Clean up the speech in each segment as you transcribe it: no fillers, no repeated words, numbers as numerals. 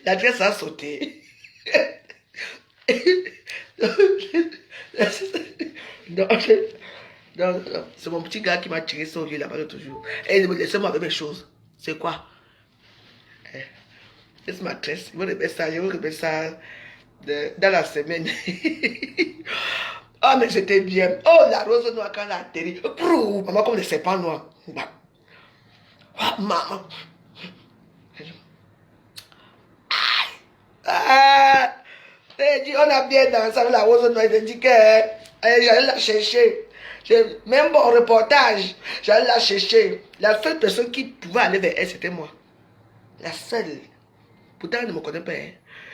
La tresse a sauté. Non, non, non. C'est mon petit gars qui m'a tiré son vieux là-bas l'autre jour. Et il me laissez-moi avec mes choses. C'est quoi? C'est ma tresse. Je vais remettre ça dans la semaine. Oh, mais c'était bien. Oh, la rose noire quand elle a atterri. Maman, comme des serpents noirs. Oh, maman. Ah, dit, on a bien dansé avec la rose noire. Elle dit que j'allais la chercher. Même bon reportage, j'allais la chercher. La seule personne qui pouvait aller vers elle, c'était moi. La seule. Pourtant, elle ne me connaît pas. Hein.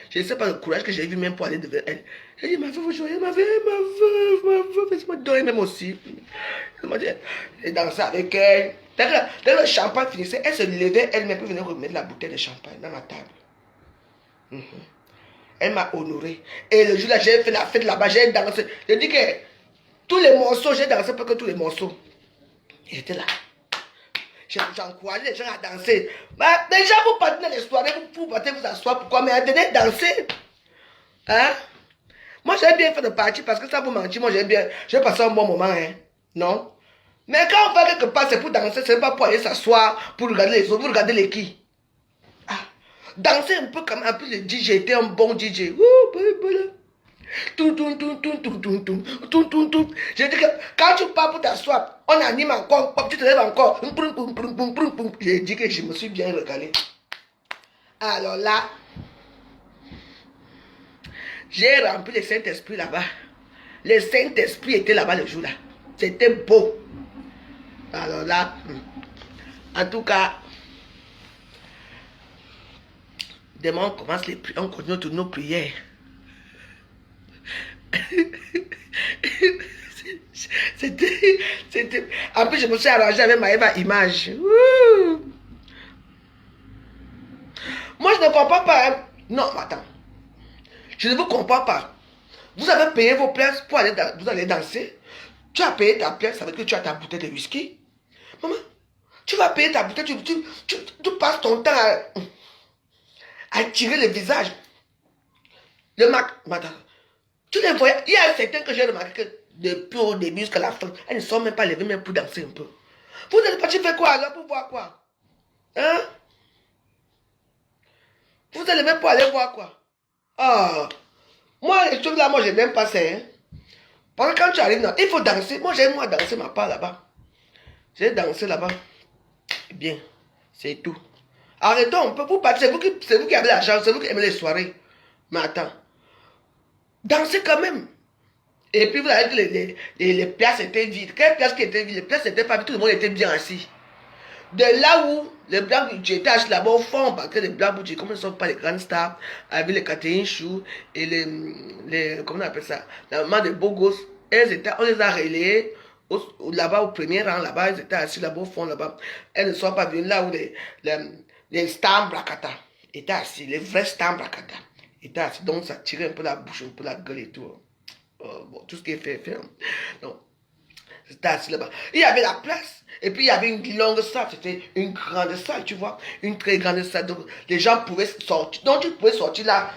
Je ne sais pas le courage que j'ai eu même pour aller devant elle. J'ai dit, ma veuve, vous jouez, ma veuve, laisse-moi dormir même aussi. J'ai dansé avec elle. Dès que le champagne finissait, elle se levait elle-même pour venir remettre la bouteille de champagne dans la table. Elle m'a honoré. Et le jour-là, j'ai fait la fête là-bas, j'ai dansé. Je dis que tous les morceaux, j'ai dansé pas que tous les morceaux. J'étais là. J'encourage les gens à danser. Bah, déjà, vous partez dans les soirées, vous partez vous asseoir. Pourquoi? Mais attendez, danser. Hein? Moi, j'aime bien faire de parties parce que ça vous mentir. Moi, j'aime bien. Je vais passer un bon moment. Hein? Non? Mais quand on va quelque part, c'est pour danser. C'est pas pour aller s'asseoir, pour regarder les autres. Vous regardez les qui? Ah. Danser un peu comme un peu le DJ. J'étais un bon DJ. Tout. Je dis que quand tu pars pour t'asseoir, on anime encore, tu te lèves encore. J'ai dit que je me suis bien régalé. Alors là, j'ai rempli le Saint-Esprit là-bas. Le Saint-Esprit était là-bas le jour-là. C'était beau. Alors là, en tout cas, demain on commence les prières, on continue toutes nos prières. C'était. En plus, je me suis arrangé avec ma image. Moi, je ne comprends pas. Hein. Non, attends. Je ne vous comprends pas. Vous avez payé vos places pour aller, vous allez danser. Tu as payé ta place, ça veut dire que tu as ta bouteille de whisky. Maman, tu vas payer ta bouteille, tu passes ton temps à tirer le visage. Le madame, tu les voyais. Il y a certains que j'ai remarqué que depuis au début jusqu'à la fin, elles ne sont même pas levées même pour danser un peu. Vous êtes parti faire quoi alors pour voir quoi? Hein? Vous êtes levé pour aller voir quoi? Ah, moi, les trucs là, moi, je n'aime pas ça. Hein? Parce que quand tu arrives, il faut danser. Moi, j'aime moi danser ma part là-bas. J'ai dansé là-bas. Bien, c'est tout. Arrêtons un peu pour partir. C'est vous qui avez l'argent, c'est vous qui aimez les soirées. Mais attends. Dansez quand même. Et puis vous avez dit les places étaient vides. Quelles places qui étaient vides? Les places n'étaient pas vides, tout le monde était bien assis. De là où les blancs, j'étais assis là-bas au fond, parce que les blancs, comme ils ne sont pas les grandes stars, avec les Catherine Chou et comment on appelle ça, la maman des beaux gosses, on les a relayés là-bas au premier rang, là-bas, ils étaient assis là-bas au fond, là-bas. Elles ne sont pas venues là où les stars Bracata étaient assis, les vrais stars Bracata étaient assis. Donc ça tirait un peu la bouche, un peu la gueule et tout. Bon, tout ce qui est fait. Donc, c'était assis là-bas. Il y avait la place. Et puis il y avait une longue salle. C'était une grande salle, tu vois. Une très grande salle. Donc les gens pouvaient sortir. Donc tu pouvais sortir là.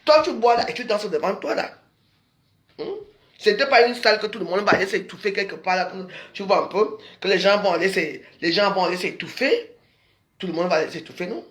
Toi tu bois là et tu danses devant toi là. C'était pas une salle que tout le monde va aller s'étouffer quelque part là. Tu vois un peu. Que les gens vont aller s'étouffer. Tout le monde va aller s'étouffer, non?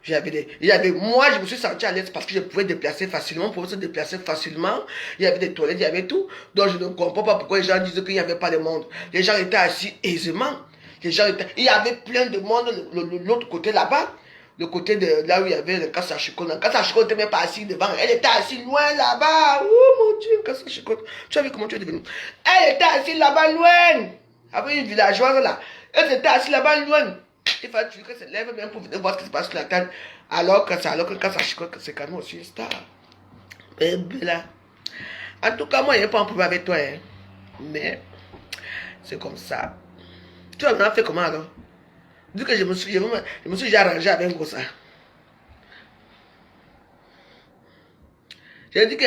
Moi, je me suis senti à l'aise parce que je pouvais déplacer facilement, pour se déplacer facilement. Il y avait des toilettes, il y avait tout. Donc, je ne comprends pas pourquoi les gens disaient qu'il n'y avait pas de monde. Les gens étaient assis aisément. Il y avait plein de monde de l'autre côté là-bas. Le côté de là où il y avait le casse à chicote. La casse à chicote n'était même pas assise devant. Elle était assise loin là-bas. Oh mon Dieu, casse à chicote. Tu as vu comment tu es devenu? Elle était assise là-bas loin. Avec une villageoise là. Elle était assise là-bas loin. Il fallait que se lève même pour venir voir ce qui se passe sur la table. Alors que quand ça chicote, c'est quand même aussi une star. Bébé là. En tout cas, moi, il n'y a pas un problème avec toi. Hein. Mais c'est comme ça. Tu as fait comment alors? Vu que je me suis déjà arrangé avec un ça. J'ai dit que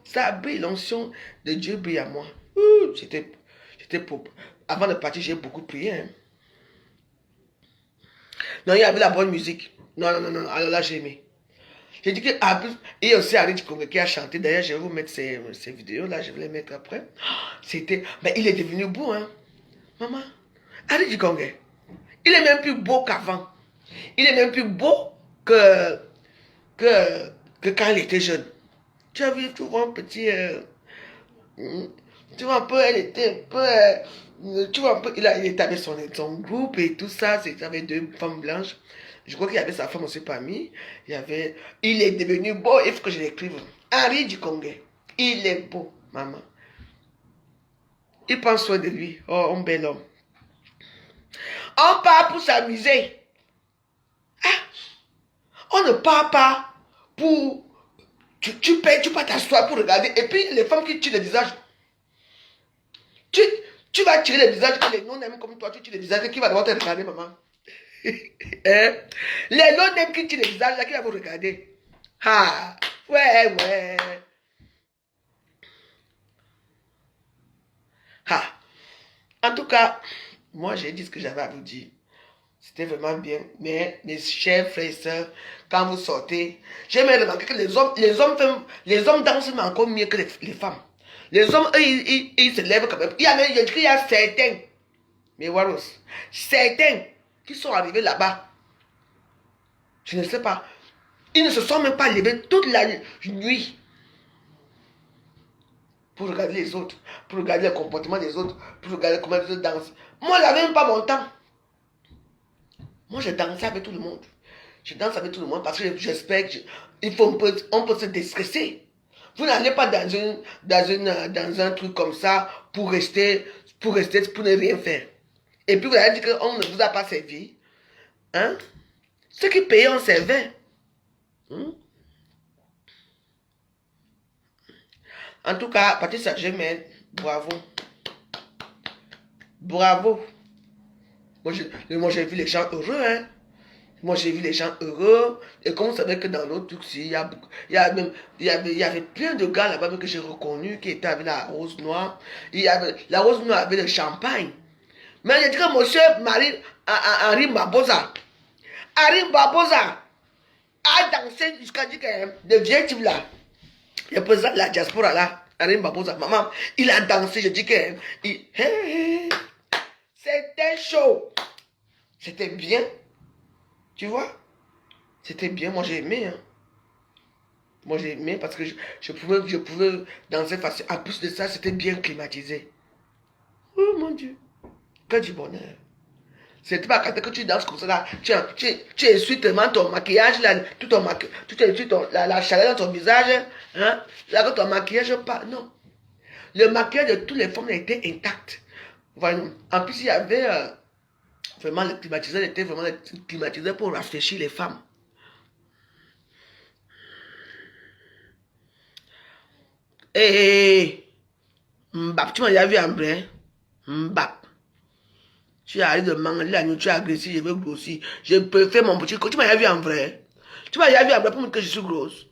ça brille, l'onction de Dieu brille à moi. J'étais pauvre. Avant de partir, j'ai beaucoup prié. Hein. Non, il y avait la bonne musique. Non, non, non, non. Alors là, j'ai aimé. J'ai dit que, en plus, il y a aussi Harry Congo qui a chanté. D'ailleurs, je vais vous mettre ces vidéos là, je vais les mettre après. C'était. Mais il est devenu beau, hein. Maman, Harry Congo, il est même plus beau qu'avant. Il est même plus beau que, que, que quand il était jeune. Tu as vu, tu vois un petit. Tu vois un peu, elle était un peu. Tu vois un peu, il était avec son groupe et tout ça. Il avait deux femmes blanches. Je crois qu'il y avait sa femme aussi parmi. Il est devenu beau. Il faut que je l'écrive. Henri du Congo. Il est beau, maman. Il prend soin de lui. Oh, un bel homme. On part pour s'amuser. On ne part pas pour. Tu payes, tu pas t'asseoir pour regarder. Et puis les femmes qui tuent le visage. Tu vas tirer le visage que les non-aiment comme toi. Tu tires le visage. Qui va devoir te regarder, maman? Hein? Les non-aiment qui tirent le visage, là, qui va vous regarder? Ah, ouais, ouais. Ah. En tout cas, moi, j'ai dit ce que j'avais à vous dire. C'était vraiment bien. Mais, mes chers frères et sœurs, quand vous sortez, j'ai même remarqué que les hommes dansent encore mieux que les femmes. Les hommes, eux, ils se lèvent quand même. Il y a certains, mais Waros, certains qui sont arrivés là-bas. Je ne sais pas. Ils ne se sont même pas levés toute la nuit pour regarder les autres, pour regarder le comportement des autres, pour regarder comment les autres dansent. Moi, je n'avais même pas mon temps. Moi, je dansais avec tout le monde. Je danse avec tout le monde parce que j'espère qu'on peut se déstresser. Vous n'allez pas dans un truc comme ça pour rester, pour ne rien faire. Et puis vous allez dire qu'on ne vous a pas servi. Hein? Ceux qui payaient, on servait. En tout cas, Patrice Saint-Germain, bravo. Bravo. Moi, j'ai vu les gens heureux, hein. Moi, j'ai vu les gens heureux. Et comme vous savez que dans l'autre truc, il y avait plein de gars là-bas que j'ai reconnus qui étaient avec la rose noire. La rose noire avait le champagne. Mais j'ai dit que monsieur Henri Barbosa, a dansé jusqu'à dire que le vieux type là, le président de la diaspora là, Henri Barbosa, maman, il a dansé. Je dis que c'était chaud. C'était bien. Tu vois? C'était bien. Moi, j'ai aimé. Hein. Moi, j'ai aimé parce que je pouvais danser facile. En plus de ça, c'était bien climatisé. Oh mon Dieu. Que du bonheur. C'est pas quand tu danses comme ça là, tu essuies tellement ton maquillage là, tout ton maquillage, tu essuies la chaleur dans ton visage, hein, là que ton maquillage pas, non. Le maquillage de toutes les femmes était intact. Voilà. En plus, il y avait vraiment le climatiseur était vraiment climatisé pour rafraîchir les femmes. Hé, Mbap, tu m'as déjà vu en vrai? Mbap. Tu arrêtes de manger la nuit, tu es agressif, je veux grossir. Je préfère mon petit corps. Tu m'as déjà vu en vrai? Tu m'as déjà vu en vrai pour me dire que je suis grosse?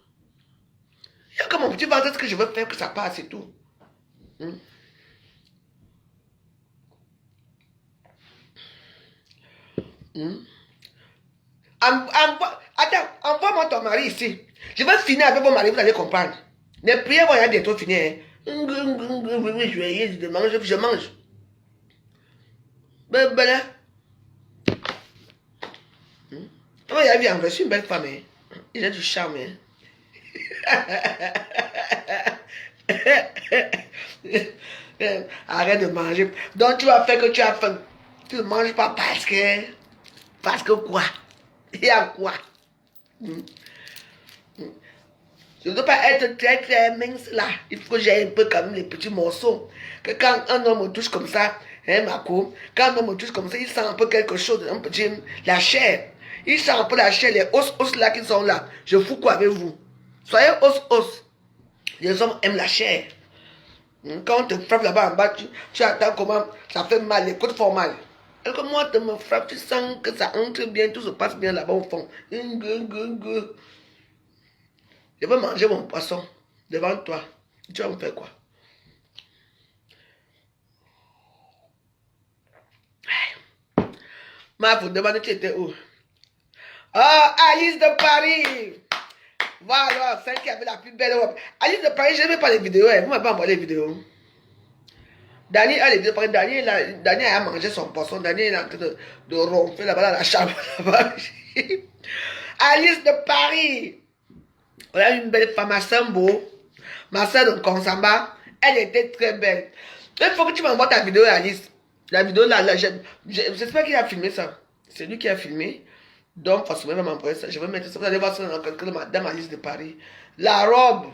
Il y a que mon petit ventre, ce que je veux faire, que ça passe et tout. Attends, envoie-moi ton mari ici. Je vais finir avec mon mari, vous allez comprendre. Les prières vont y aller bientôt finir. Je mange. Ben, là. Oh, il y a vu en vrai, je suis une belle femme. Il a du charme. Arrête de manger. Donc tu vas faire que tu as faim. Tu ne manges pas parce que. Parce que quoi? Il y a quoi? Je ne veux pas être très très mince là. Il faut que j'ai un peu quand même les petits morceaux. Que quand un homme me touche comme ça, hein, Marco, quand un homme me touche comme ça, il sent un peu quelque chose, un petit, la chair. Il sent un peu la chair, les os là qui sont là. Je fous quoi avec vous? Soyez os. Les hommes aiment la chair. Quand on te frappe là-bas en bas, tu attends comment ça fait mal, les côtes font mal. Et que moi, tu me frappes, tu sens que ça entre bien, tout se passe bien là-bas au fond. Je vais manger mon poisson devant toi. Tu vas me faire quoi? Ma, vous demandez tu étais où? Ah, Alice de Paris. Voilà, celle qui avait la plus belle robe. Alice de Paris, je n'aime pas les vidéos. Vous ne m'avez pas envoyé les vidéos. Daniel a les vidéos. Daniel a mangé son poisson. Daniel est en train de ronfler là-bas dans la chambre. Alice de Paris. Voilà une belle femme à Sambo. Ma soeur de Konsamba. Elle était très belle. Il faut que tu m'envoies ta vidéo, Alice. La vidéo là, j'espère qu'il a filmé ça. C'est lui qui a filmé. Donc, forcément, il va m'envoyer ça. Je vais mettre ça. Vous allez voir ça dans quelqu'un de Madame Alice de Paris. La robe.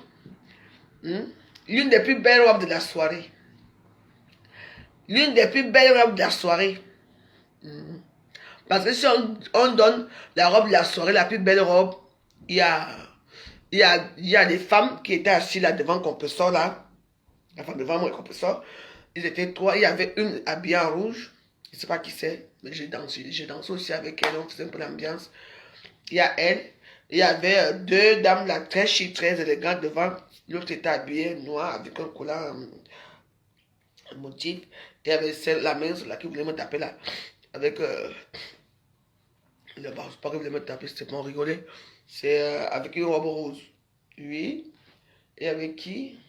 L'une des plus belles robes de la soirée. L'une des plus belles robes de la soirée. Parce que si on donne la robe de la soirée, la plus belle robe, il y a des femmes qui étaient assises là devant le compresseur là. La femme devant moi, le compresseur. Ils étaient trois. Il y avait une habillée en rouge. Je ne sais pas qui c'est. Mais j'ai dansé aussi avec elle. On faisait un peu l'ambiance. Il y a elle. Il y avait deux dames là, très chic, très élégantes devant. L'autre était habillée noir avec un collant un motif. Et il y avait celle, la main là, qui voulait me taper là. Avec c'est pas qu'il voulait me taper, c'était pour rigoler. C'est avec une robe rose. Oui. Et avec qui?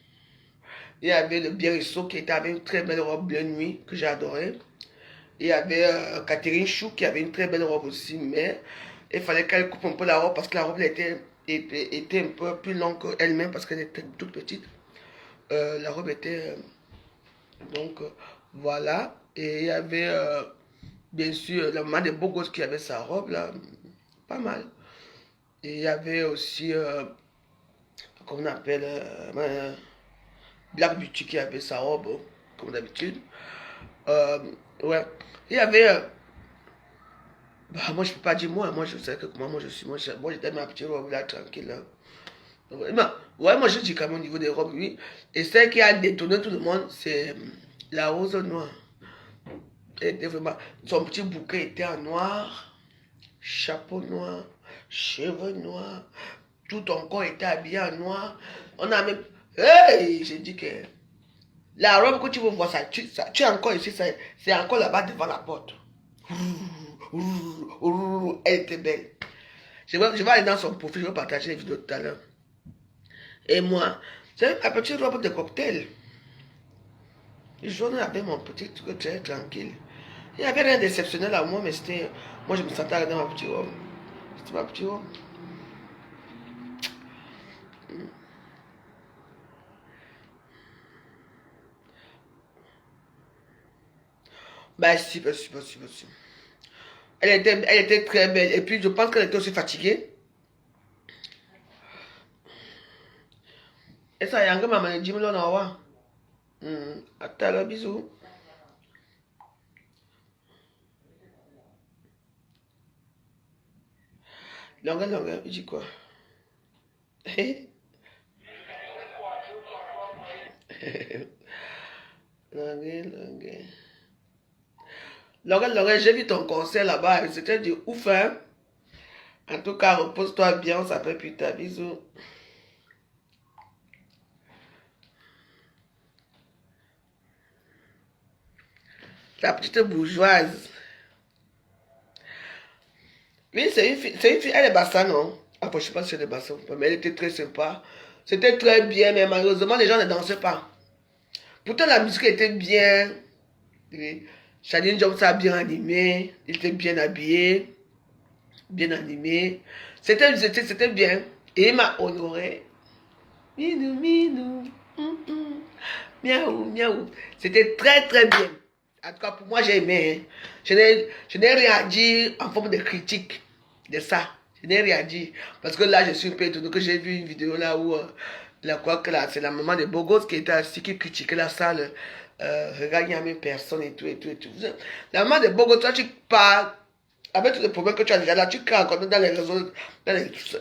Il y avait le Bierisso qui était avec une très belle robe bleu nuit que j'ai adoré. Il y avait Catherine Chou qui avait une très belle robe aussi, mais il fallait qu'elle coupe un peu la robe parce que la robe était un peu plus longue qu'elle-même parce qu'elle était toute petite. La robe était donc voilà. Et il y avait bien sûr la maman de beaux gosses qui avait sa robe là, pas mal. Et il y avait aussi comment on appelle Black Beauty qui avait sa robe comme d'habitude. Ouais. Il y avait bah, moi je peux pas dire moi je sais que moi je suis moi j'étais ma petite robe là tranquille là. Ouais, moi je dis quand même au niveau des robes, oui. Et celle qui a détonné tout le monde, c'est la rose noire. Elle était vraiment, son petit bouquet était en noir, chapeau noir, cheveux noirs, tout ton corps était habillé en noir. On a même. Hey! J'ai dit que la robe que tu veux voir, tu es encore ici, c'est encore là-bas devant la porte. Elle était belle. Je vais aller dans son profil, je vais partager les vidéos tout à l'heure. Et moi, c'est ma petite robe de cocktail. Je avais mon petit truc très tranquille. Il n'y avait rien d'exceptionnel à moi, mais c'était. Moi, je me sentais dans ma petite robe. C'était ma petite robe. Bah, si, bah, si, bah, si, bah, si. Elle était très belle. Et puis, je pense qu'elle était aussi fatiguée. Et ça, il y a un gars qui m'a dit, mais là, à tout à l'heure, bisous. Longueur, longueur, il dit quoi? Longueur, longueur. Longueur, longueur, j'ai vu ton concert là-bas. C'était du ouf, hein? En tout cas, repose-toi bien, on s'appelle plus tard. Bisous. La petite bourgeoise. Oui, c'est une fille, elle est bassa, non? Ah, je ne sais pas si elle est bassa ou pas, mais elle était très sympa. C'était très bien, mais malheureusement, les gens ne dansaient pas. Pourtant, la musique était bien. Oui. Charlie Jones a bien animé. Il était bien habillé, bien animé. C'était bien. Et il m'a honoré. Minou, minou. Miaou, miaou. C'était très, très bien. En tout cas, pour moi, j'ai aimé. Hein. Je n'ai rien à dire en forme de critique de ça. Je n'ai rien à dire. Parce que là, je suis un peu étonné que j'ai vu une vidéo là où c'est la maman de Bogos qui était assise, qui critiquait la salle. Regarde, il n'y a même personne et tout, et tout, et tout. La maman de Bogos, toi, tu parles avec tous les problèmes que tu as déjà là, tu crées encore dans les réseaux,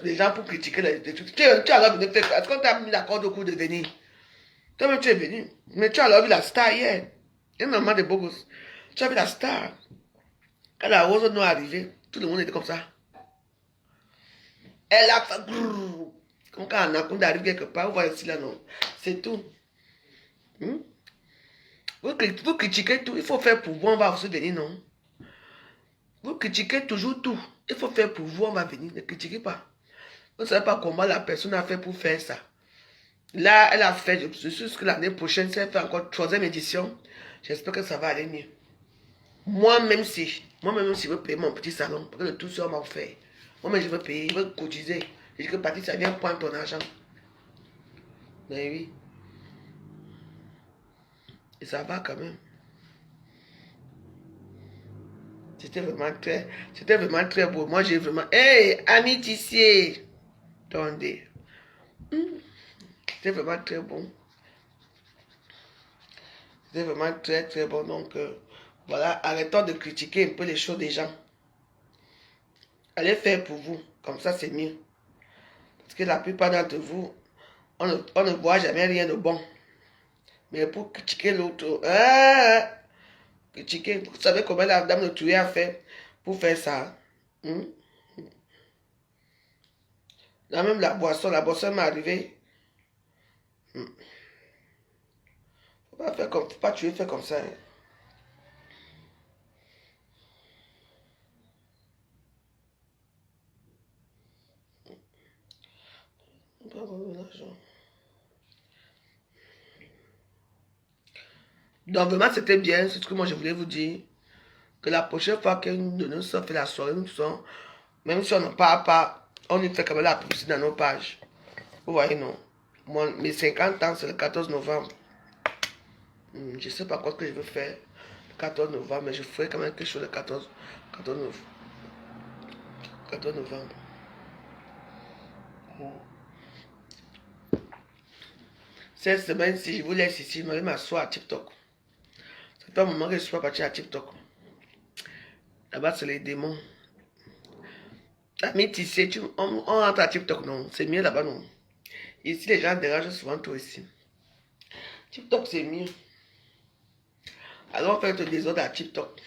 les gens pour critiquer les trucs. Tu as alors venu faire. Est-ce qu'on t'a mis l'accord de coup de venir? Toi-même, tu es venu. Mais tu as alors vu la star hier. Une maman de beau gosse. Tu as vu la star. Quand la rose noire est arrivée, tout le monde était comme ça. Elle a fait grrr. Comme quand Anaconda arrive quelque part, vous voyez ici là, non. C'est tout. Hmm? Vous critiquez tout. Il faut faire pour vous, on va aussi venir, non. Vous critiquez toujours tout. Il faut faire pour vous, on va venir. Ne critiquez pas. Vous ne savez pas comment la personne a fait pour faire ça. Là, elle a fait, je suis sûr que l'année prochaine, si elle fait encore 3e édition, j'espère que ça va aller mieux. Moi-même si je veux payer mon petit salon, parce que tout ça m'a offert. Moi-même, je veux payer, je veux cotiser. Je dis que Patricia, viens prendre ton argent. Mais oui. Et ça va quand même. C'était vraiment très beau. Moi, j'ai vraiment... Hey, ami Tissier! Attendez. C'était vraiment très bon. C'était vraiment très, très bon. Donc, voilà, arrêtons de critiquer un peu les choses des gens. Allez faire pour vous. Comme ça, c'est mieux. Parce que la plupart d'entre vous, on ne voit jamais rien de bon. Mais pour critiquer l'autre, critiquer, vous savez comment la dame de Toué a fait pour faire ça. Là même la boisson m'est arrivée. Faut pas tuer, faire comme ça. Donc vraiment c'était bien, c'est ce que moi je voulais vous dire. Que la prochaine fois que nous sommes fait la soirée, nous sommes, même si on ne parle pas, on y fait quand même la publicité dans nos pages. Vous voyez, non? Mes 50 ans, c'est le 14 novembre. Je ne sais pas quoi que je veux faire le 14 novembre, mais je ferai quand même quelque chose le 14 novembre. Cette semaine, si je vous laisse ici, je vais m'asseoir à TikTok. C'est un moment que je ne suis pas parti à TikTok. Là-bas, c'est les démons. Ami Tissé, on rentre à TikTok, non? C'est mieux là-bas, non? Ici, les gens dérangent souvent toi ici. TikTok, c'est mieux. Alors, on fait le désordre à TikTok.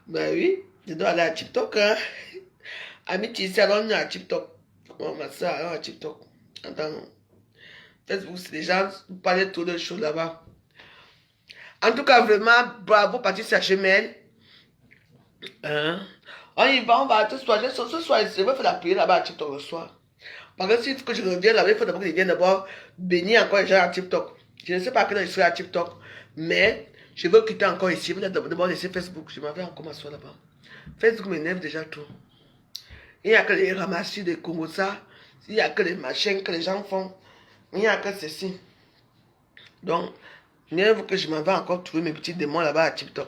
Ben oui, je dois aller à TikTok. Hein? Ami Tissé, alors on est à TikTok. On va ça, alors à TikTok. Attends. Facebook, c'est des gens qui parlent trop de choses là-bas. En tout cas, vraiment, bravo Patricia Chemel. Hein? On y va, on va ce soir. Ce soir, je vais faire la prière là-bas à TikTok le soir. Parce que s'il faut que je revienne là-bas, il faut d'abord que je vienne d'abord bénir encore les gens à TikTok. Je ne sais pas à quelle heure je serai à TikTok, mais je veux quitter encore ici. Je vais d'abord laisser Facebook. Je m'avais encore m'asseoir là-bas. Facebook m'énerve déjà trop. Il n'y a que les ramassis de Congosa. Il n'y a que les machins que les gens font. Il n'y a que ceci. Donc, je que je m'en vais encore trouver mes petits démons là-bas à TikTok.